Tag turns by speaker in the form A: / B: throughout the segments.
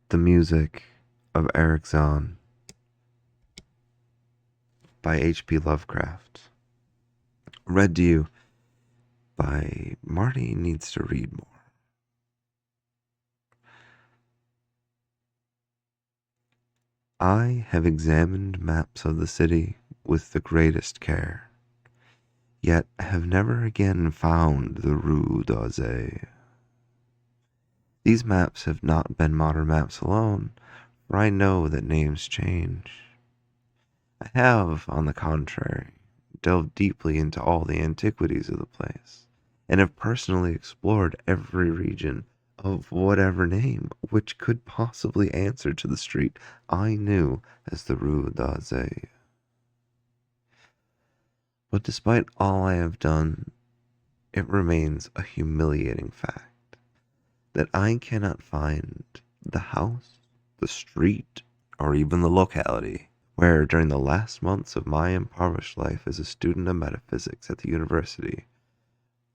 A: The music of Erich Zann by H.P. Lovecraft. Read to you by Marty Needs to Read More. I have examined maps of the city with the greatest care, yet have never again found the Rue d'Orsay. These maps have not been modern maps alone, for I know that names change. I have, on the contrary, delved deeply into all the antiquities of the place, and have personally explored every region of whatever name which could possibly answer to the street I knew as the Rue d'Orsay. But despite all I have done, it remains a humiliating fact that I cannot find the house, the street, or even the locality where, during the last months of my impoverished life as a student of metaphysics at the university,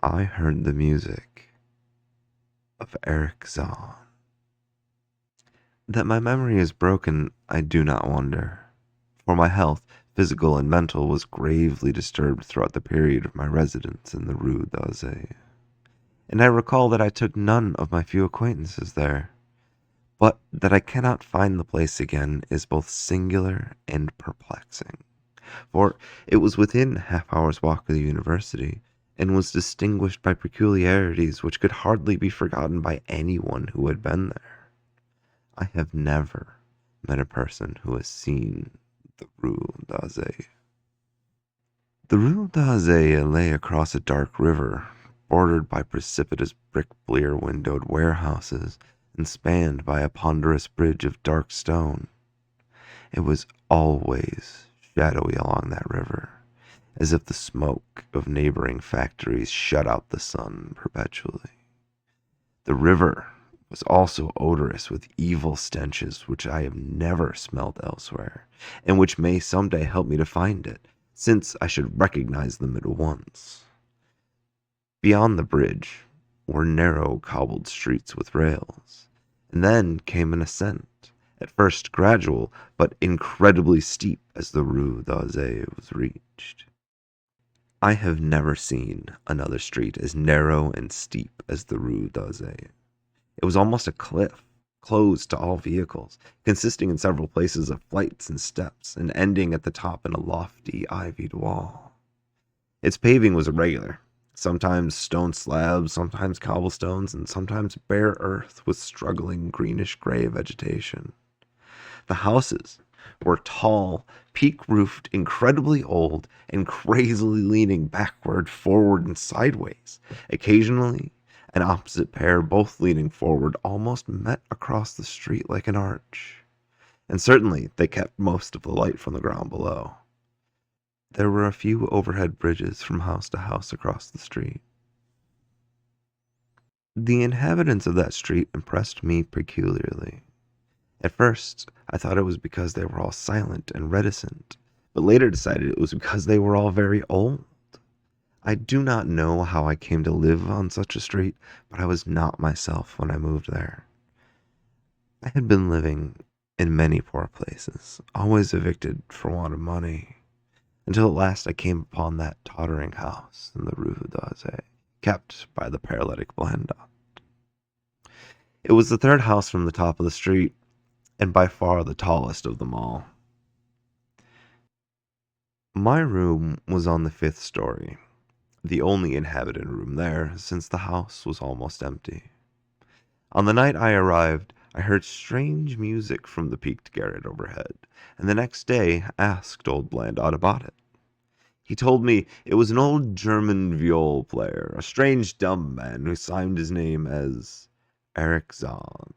A: I heard the music of Erich Zann. That my memory is broken, I do not wonder, for my health, physical and mental, was gravely disturbed throughout the period of my residence in the Rue d'Orsay, and I recall that I took none of my few acquaintances there. But that I cannot find the place again is both singular and perplexing, for it was within half-hour's walk of the university, and was distinguished by peculiarities which could hardly be forgotten by anyone who had been there. I have never met a person who has seen the Rue d'Orsay. The Rue d'Orsay lay across a dark river, bordered by precipitous brick blear-windowed warehouses, and spanned by a ponderous bridge of dark stone. It was always shadowy along that river, as if the smoke of neighboring factories shut out the sun perpetually. The river was also odorous with evil stenches which I have never smelled elsewhere, and which may some day help me to find it, since I should recognize them at once. Beyond the bridge were narrow cobbled streets with rails, and then came an ascent, at first gradual, but incredibly steep as the Rue d'Orsay was reached. I have never seen another street as narrow and steep as the Rue d'Orsay. It was almost a cliff, closed to all vehicles, consisting in several places of flights and steps, and ending at the top in a lofty ivied wall. Its paving was irregular, sometimes stone slabs, sometimes cobblestones, and sometimes bare earth with struggling greenish-gray vegetation. The houses were tall, peak-roofed, incredibly old, and crazily leaning backward, forward, and sideways. Occasionally, an opposite pair, both leaning forward, almost met across the street like an arch. And certainly they kept most of the light from the ground below. There were a few overhead bridges from house to house across the street. The inhabitants of that street impressed me peculiarly. At first, I thought it was because they were all silent and reticent, but later decided it was because they were all very old. I do not know how I came to live on such a street, but I was not myself when I moved there. I had been living in many poor places, always evicted for want of money, until at last I came upon that tottering house in the Rue d'Orsay, kept by the paralytic Blandot. It was the third house from the top of the street, and by far the tallest of them all. My room was on the fifth story, the only inhabited room there, since the house was almost empty. On the night I arrived, I heard strange music from the peaked garret overhead, and the next day asked old Blandot about it. He told me it was an old German viol player, a strange dumb man who signed his name as Erich Zann,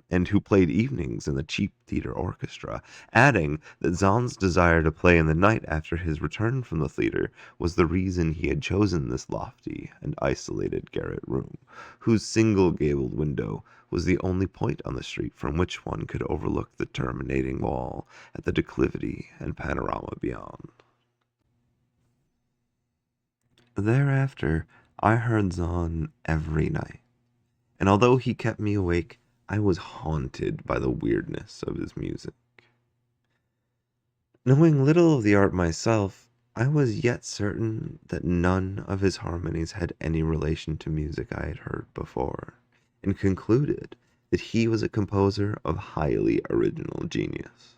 A: and who played evenings in the cheap theater orchestra, adding that Zann's desire to play in the night after his return from the theater was the reason he had chosen this lofty and isolated garret room, whose single gabled window was the only point on the street from which one could overlook the terminating wall at the declivity and panorama beyond. Thereafter, I heard Zann every night, and although he kept me awake, I was haunted by the weirdness of his music. Knowing little of the art myself, I was yet certain that none of his harmonies had any relation to music I had heard before, and concluded that he was a composer of highly original genius.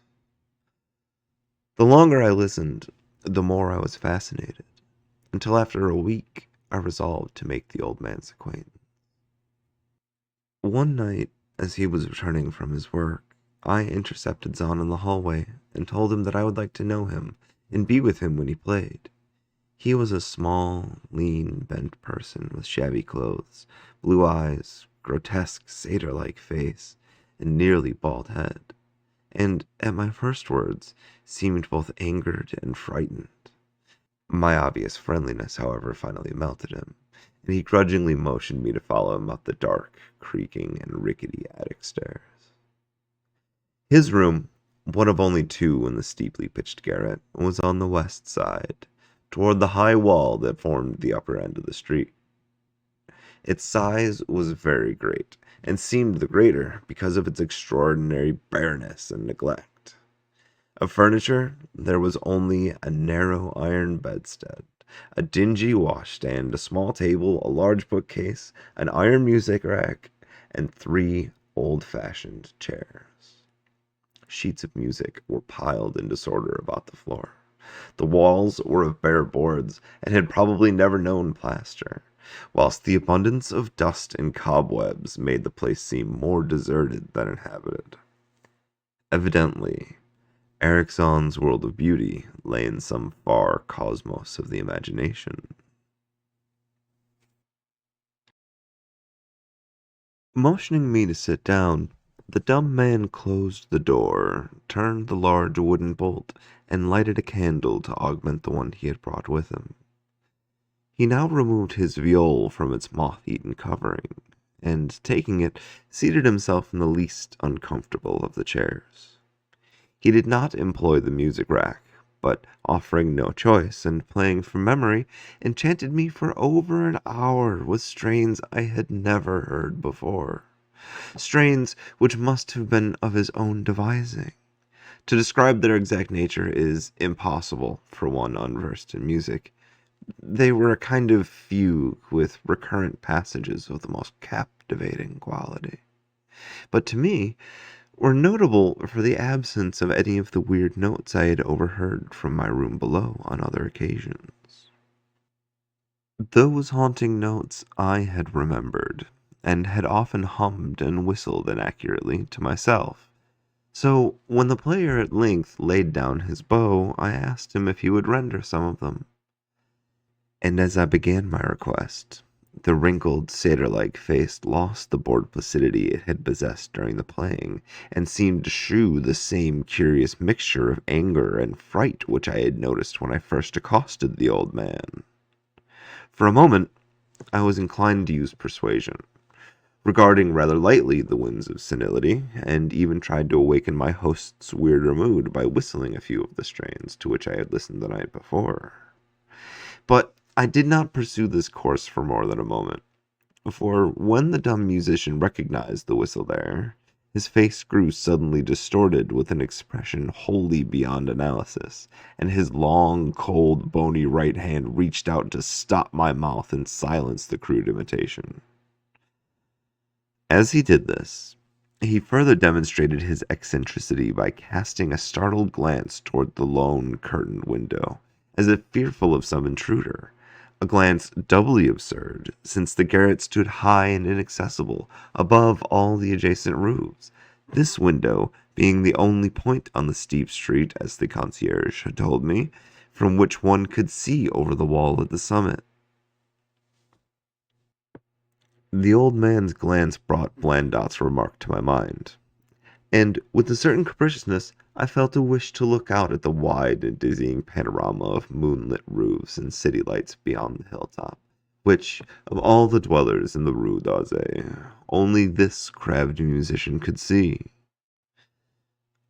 A: The longer I listened, the more I was fascinated, until after a week I resolved to make the old man's acquaintance. One night, as he was returning from his work, I intercepted Zann in the hallway and told him that I would like to know him and be with him when he played. He was a small, lean, bent person with shabby clothes, blue eyes, grotesque satyr-like face, and nearly bald head, and at my first words seemed both angered and frightened. My obvious friendliness, however, finally melted him, and he grudgingly motioned me to follow him up the dark, creaking, and rickety attic stairs. His room, one of only two in the steeply pitched garret, was on the west side, toward the high wall that formed the upper end of the street. Its size was very great, and seemed the greater because of its extraordinary bareness and neglect. Of furniture, there was only a narrow iron bedstead, a dingy washstand, a small table, a large bookcase, an iron music rack, and 3 old-fashioned chairs. Sheets of music were piled in disorder about the floor. The walls were of bare boards, and had probably never known plaster, whilst the abundance of dust and cobwebs made the place seem more deserted than inhabited. Evidently, Erich Zann's world of beauty lay in some far cosmos of the imagination. Motioning me to sit down, the dumb man closed the door, turned the large wooden bolt, and lighted a candle to augment the one he had brought with him. He now removed his viol from its moth-eaten covering, and, taking it, seated himself in the least uncomfortable of the chairs. He did not employ the music rack, but, offering no choice, and playing from memory, enchanted me for over an hour with strains I had never heard before. Strains which must have been of his own devising. To describe their exact nature is impossible for one unversed in music. They were a kind of fugue with recurrent passages of the most captivating quality. But to me, were notable for the absence of any of the weird notes I had overheard from my room below on other occasions. Those haunting notes I had remembered, and had often hummed and whistled inaccurately to myself. So, when the player at length laid down his bow, I asked him if he would render some of them. And as I began my request, the wrinkled, satyr-like face lost the bored placidity it had possessed during the playing, and seemed to shew the same curious mixture of anger and fright which I had noticed when I first accosted the old man. For a moment, I was inclined to use persuasion, regarding rather lightly the winds of senility, and even tried to awaken my host's weirder mood by whistling a few of the strains to which I had listened the night before. But I did not pursue this course for more than a moment, for when the dumb musician recognized the whistled air, his face grew suddenly distorted with an expression wholly beyond analysis, and his long, cold, bony right hand reached out to stop my mouth and silence the crude imitation. As he did this, he further demonstrated his eccentricity by casting a startled glance toward the lone curtained window, as if fearful of some intruder, a glance doubly absurd, since the garret stood high and inaccessible, above all the adjacent roofs, this window being the only point on the steep street, as the concierge had told me, from which one could see over the wall at the summit. The old man's glance brought Blandot's remark to my mind, and with a certain capriciousness I felt a wish to look out at the wide and dizzying panorama of moonlit roofs and city lights beyond the hilltop, which, of all the dwellers in the Rue d'Azay, only this crabbed musician could see.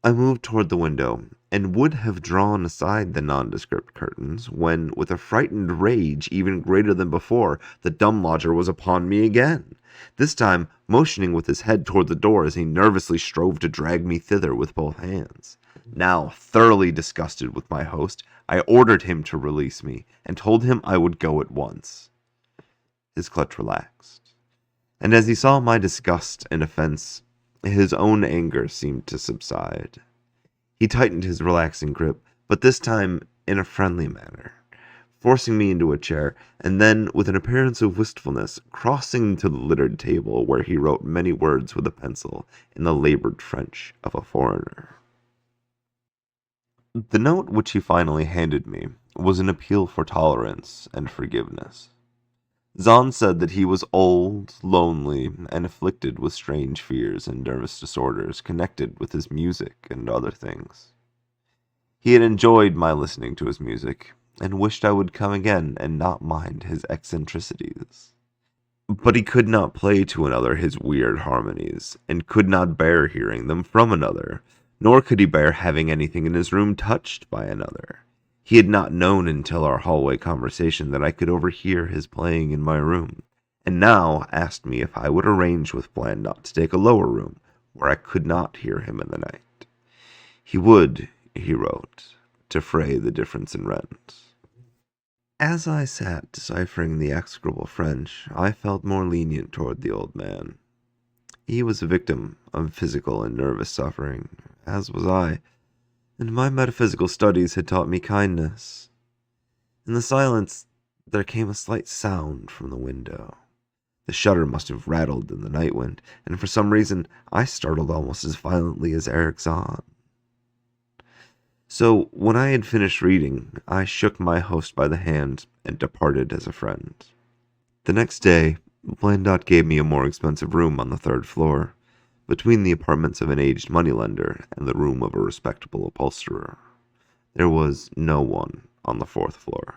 A: I moved toward the window, and would have drawn aside the nondescript curtains when, with a frightened rage even greater than before, the dumb lodger was upon me again, this time motioning with his head toward the door as he nervously strove to drag me thither with both hands. Now, thoroughly disgusted with my host, I ordered him to release me, and told him I would go at once. His clutch relaxed, and as he saw my disgust and offense, his own anger seemed to subside. He tightened his relaxing grip, but this time in a friendly manner, forcing me into a chair, and then, with an appearance of wistfulness, crossing to the littered table where he wrote many words with a pencil in the labored French of a foreigner. The note which he finally handed me was an appeal for tolerance and forgiveness. Zann said that he was old, lonely, and afflicted with strange fears and nervous disorders connected with his music and other things. He had enjoyed my listening to his music, and wished I would come again and not mind his eccentricities. But he could not play to another his weird harmonies, and could not bear hearing them from another, nor could he bear having anything in his room touched by another. He had not known until our hallway conversation that I could overhear his playing in my room, and now asked me if I would arrange with Blandot to take a lower room, where I could not hear him in the night. He would, he wrote, defray the difference in rent. As I sat deciphering the execrable French, I felt more lenient toward the old man. He was a victim of physical and nervous suffering, as was I, and my metaphysical studies had taught me kindness. In the silence, there came a slight sound from the window. The shutter must have rattled in the night wind, and for some reason I startled almost as violently as Erich Zann. So, when I had finished reading, I shook my host by the hand and departed as a friend. The next day, Blandot gave me a more expensive room on the third floor, between the apartments of an aged moneylender and the room of a respectable upholsterer. There was no one on the fourth floor.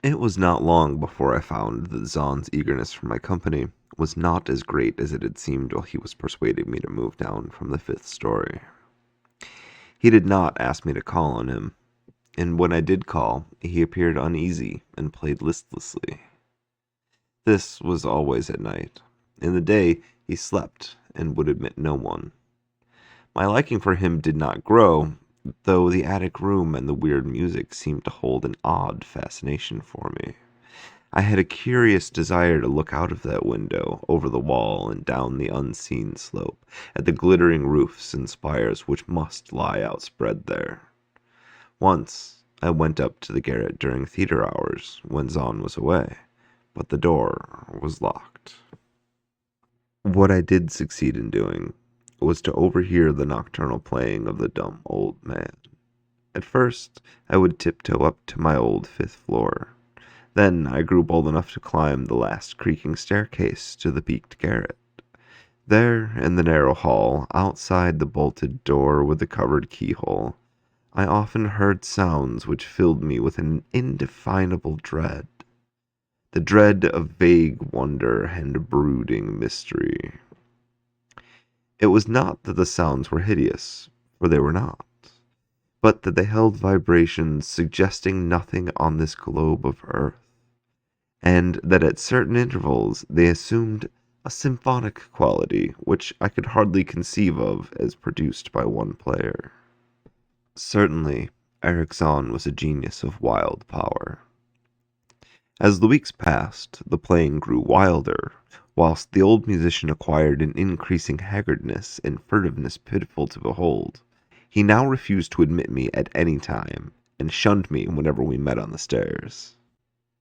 A: It was not long before I found that Zann's eagerness for my company was not as great as it had seemed while he was persuading me to move down from the fifth story. He did not ask me to call on him, and when I did call, he appeared uneasy and played listlessly. This was always at night. In the day, he slept and would admit no one. My liking for him did not grow, though the attic room and the weird music seemed to hold an odd fascination for me. I had a curious desire to look out of that window, over the wall and down the unseen slope, at the glittering roofs and spires which must lie outspread there. Once, I went up to the garret during theater hours, when Zann was away, but the door was locked. What I did succeed in doing was to overhear the nocturnal playing of the dumb old man. At first, I would tiptoe up to my old fifth floor. Then I grew bold enough to climb the last creaking staircase to the peaked garret. There, in the narrow hall, outside the bolted door with the covered keyhole, I often heard sounds which filled me with an indefinable dread. The dread of vague wonder and brooding mystery. It was not that the sounds were hideous, for they were not, but that they held vibrations suggesting nothing on this globe of earth, and that at certain intervals they assumed a symphonic quality which I could hardly conceive of as produced by one player. Certainly, Erich Zann was a genius of wild power. As the weeks passed, the playing grew wilder, whilst the old musician acquired an increasing haggardness and furtiveness pitiful to behold. He now refused to admit me at any time, and shunned me whenever we met on the stairs.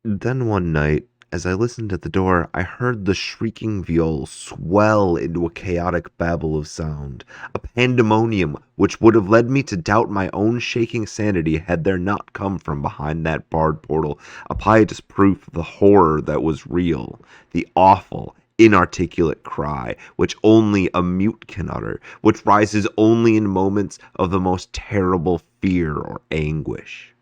A: Then one night, as I listened at the door, I heard the shrieking viol swell into a chaotic babble of sound, a pandemonium which would have led me to doubt my own shaking sanity had there not come from behind that barred portal a piteous proof of the horror that was real, the awful, inarticulate cry which only a mute can utter, which rises only in moments of the most terrible fear or anguish.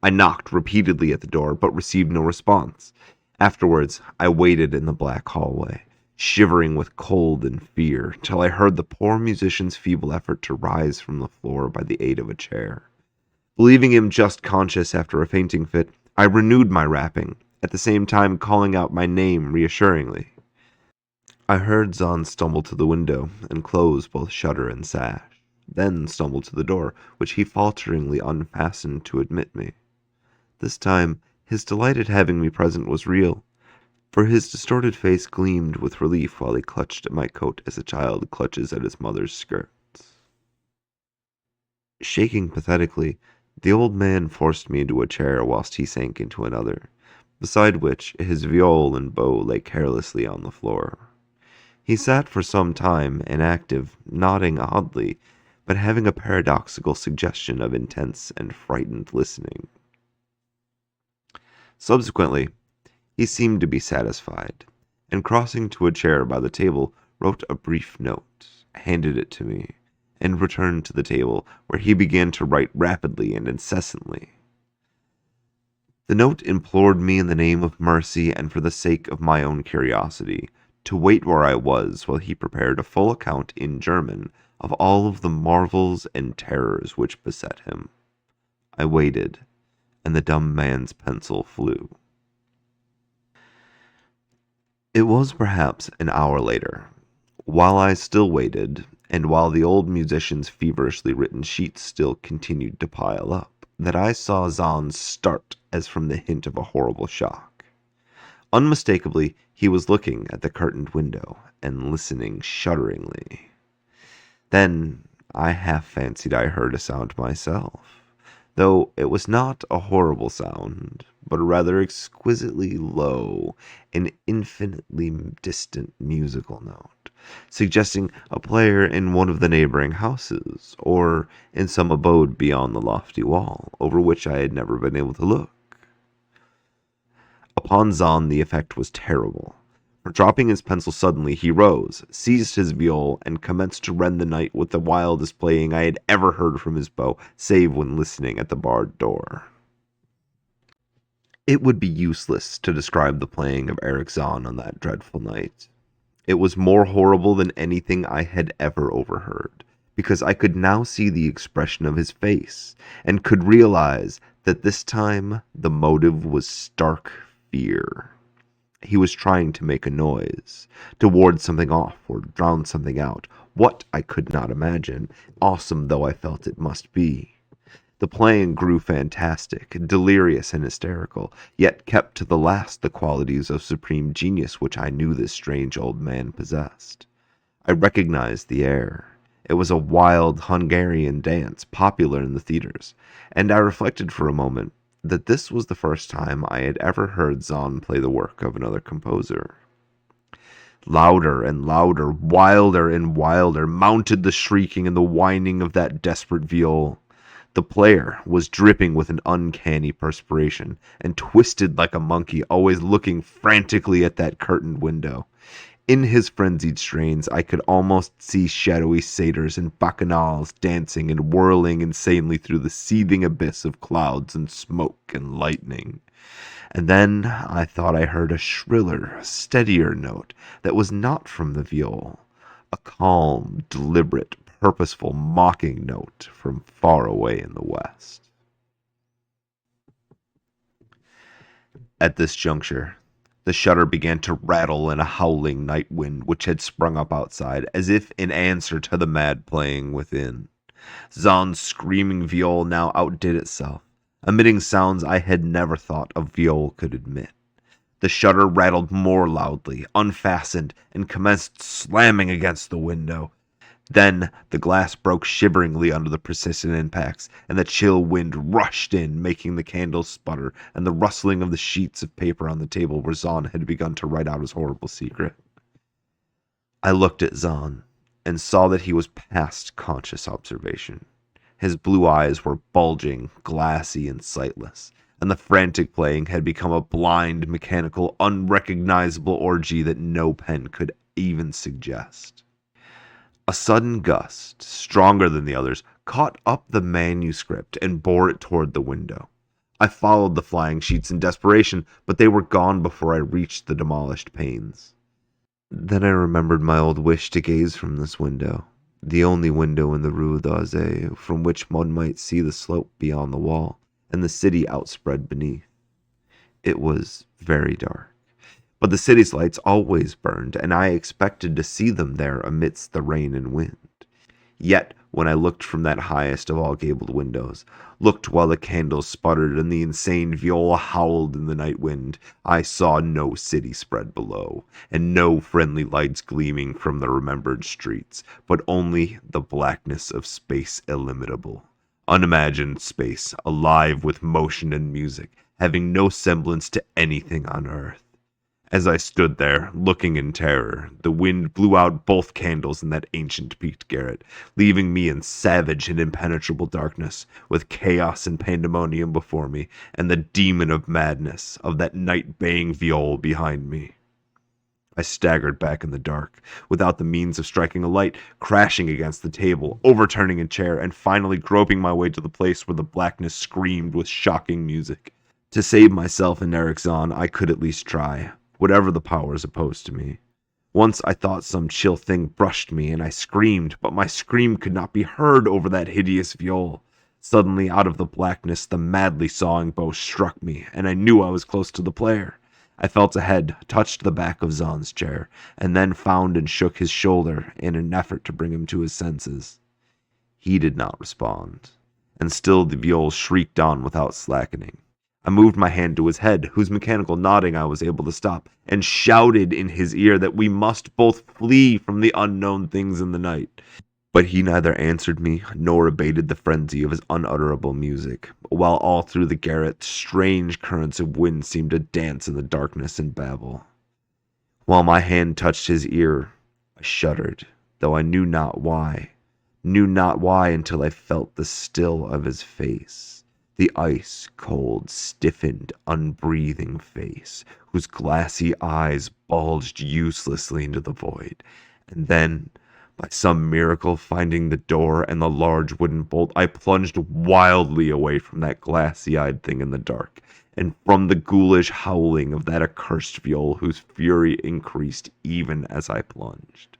A: I knocked repeatedly at the door, but received no response. Afterwards, I waited in the black hallway, shivering with cold and fear, till I heard the poor musician's feeble effort to rise from the floor by the aid of a chair. Believing him just conscious after a fainting fit, I renewed my rapping, at the same time calling out my name reassuringly. I heard Zann stumble to the window and close both shutter and sash, then stumble to the door, which he falteringly unfastened to admit me. This time, his delight at having me present was real, for his distorted face gleamed with relief while he clutched at my coat as a child clutches at his mother's skirts. Shaking pathetically, the old man forced me into a chair whilst he sank into another, beside which his viol and bow lay carelessly on the floor. He sat for some time, inactive, nodding oddly, but having a paradoxical suggestion of intense and frightened listening. Subsequently, he seemed to be satisfied, and crossing to a chair by the table, wrote a brief note, handed it to me, and returned to the table, where he began to write rapidly and incessantly. The note implored me in the name of mercy and for the sake of my own curiosity to wait where I was while he prepared a full account in German of all of the marvels and terrors which beset him. I waited, and the dumb man's pencil flew. It was perhaps an hour later, while I still waited, and while the old musician's feverishly written sheets still continued to pile up, that I saw Zann start as from the hint of a horrible shock. Unmistakably, he was looking at the curtained window and listening shudderingly. Then I half fancied I heard a sound myself, though it was not a horrible sound, but a rather exquisitely low and infinitely distant musical note, suggesting a player in one of the neighboring houses, or in some abode beyond the lofty wall, over which I had never been able to look. Upon Zann the effect was terrible, for dropping his pencil suddenly, he rose, seized his viol, and commenced to rend the night with the wildest playing I had ever heard from his bow, save when listening at the barred door. It would be useless to describe the playing of Erich Zann on that dreadful night. It was more horrible than anything I had ever overheard, because I could now see the expression of his face, and could realize that this time the motive was stark fear. He was trying to make a noise, to ward something off or drown something out. What, I could not imagine, awesome though I felt it must be. The playing grew fantastic, delirious and hysterical, yet kept to the last the qualities of supreme genius which I knew this strange old man possessed. I recognized the air. It was a wild Hungarian dance, popular in the theaters, and I reflected for a moment that this was the first time I had ever heard Zann play the work of another composer. Louder and louder, wilder and wilder, mounted the shrieking and the whining of that desperate viol. The player was dripping with an uncanny perspiration, and twisted like a monkey, always looking frantically at that curtained window. In his frenzied strains, I could almost see shadowy satyrs and bacchanals dancing and whirling insanely through the seething abyss of clouds and smoke and lightning. And then I thought I heard a shriller, steadier note that was not from the viol, a calm, deliberate, purposeful, mocking note from far away in the west. At this juncture, the shutter began to rattle in a howling night wind which had sprung up outside, as if in answer to the mad playing within. Zann's screaming viol now outdid itself, emitting sounds I had never thought a viol could emit. The shutter rattled more loudly, unfastened, and commenced slamming against the window. Then the glass broke shiveringly under the persistent impacts, and the chill wind rushed in, making the candles sputter, and the rustling of the sheets of paper on the table where Zann had begun to write out his horrible secret. I looked at Zann, and saw that he was past conscious observation. His blue eyes were bulging, glassy, and sightless, and the frantic playing had become a blind, mechanical, unrecognizable orgy that no pen could even suggest. A sudden gust, stronger than the others, caught up the manuscript and bore it toward the window. I followed the flying sheets in desperation, but they were gone before I reached the demolished panes. Then I remembered my old wish to gaze from this window, the only window in the Rue d'Azay from which one might see the slope beyond the wall and the city outspread beneath. It was very dark, but the city's lights always burned, and I expected to see them there amidst the rain and wind. Yet, when I looked from that highest of all gabled windows, looked while the candles sputtered and the insane viola howled in the night wind, I saw no city spread below, and no friendly lights gleaming from the remembered streets, but only the blackness of space illimitable. Unimagined space, alive with motion and music, having no semblance to anything on earth. As I stood there, looking in terror, the wind blew out both candles in that ancient peaked garret, leaving me in savage and impenetrable darkness, with chaos and pandemonium before me, and the demon of madness of that night-baying viol behind me. I staggered back in the dark, without the means of striking a light, crashing against the table, overturning a chair, and finally groping my way to the place where the blackness screamed with shocking music. To save myself and Erich Zann, I could at least try, whatever the powers opposed to me. Once I thought some chill thing brushed me, and I screamed, but my scream could not be heard over that hideous viol. Suddenly, out of the blackness, the madly sawing bow struck me, and I knew I was close to the player. I felt ahead, touched the back of Zann's chair, and then found and shook his shoulder in an effort to bring him to his senses. He did not respond, and still the viol shrieked on without slackening. I moved my hand to his head, whose mechanical nodding I was able to stop, and shouted in his ear that we must both flee from the unknown things in the night. But he neither answered me nor abated the frenzy of his unutterable music, while all through the garret strange currents of wind seemed to dance in the darkness and babble. While my hand touched his ear, I shuddered, though I knew not why until I felt the still of his face, the ice-cold, stiffened, unbreathing face, whose glassy eyes bulged uselessly into the void, and then, by some miracle finding the door and the large wooden bolt, I plunged wildly away from that glassy-eyed thing in the dark, and from the ghoulish howling of that accursed viol whose fury increased even as I plunged.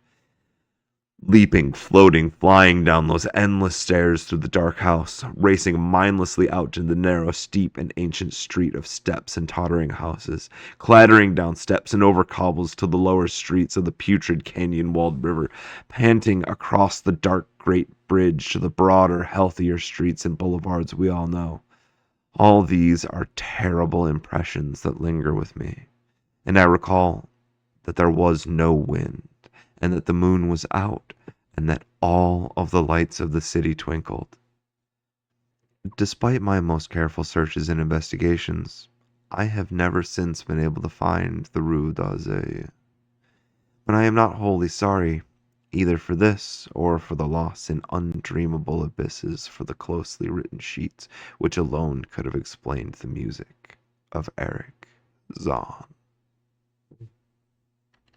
A: Leaping, floating, flying down those endless stairs through the dark house, racing mindlessly out to the narrow, steep, and ancient street of steps and tottering houses, clattering down steps and over cobbles to the lower streets of the putrid canyon-walled river, panting across the dark great bridge to the broader, healthier streets and boulevards we all know. All these are terrible impressions that linger with me, and I recall that there was no wind, and that the moon was out, and that all of the lights of the city twinkled. Despite my most careful searches and investigations, I have never since been able to find the Rue d'Azay. But I am not wholly sorry, either for this or for the loss in undreamable abysses for the closely written sheets which alone could have explained the music of Erich Zann.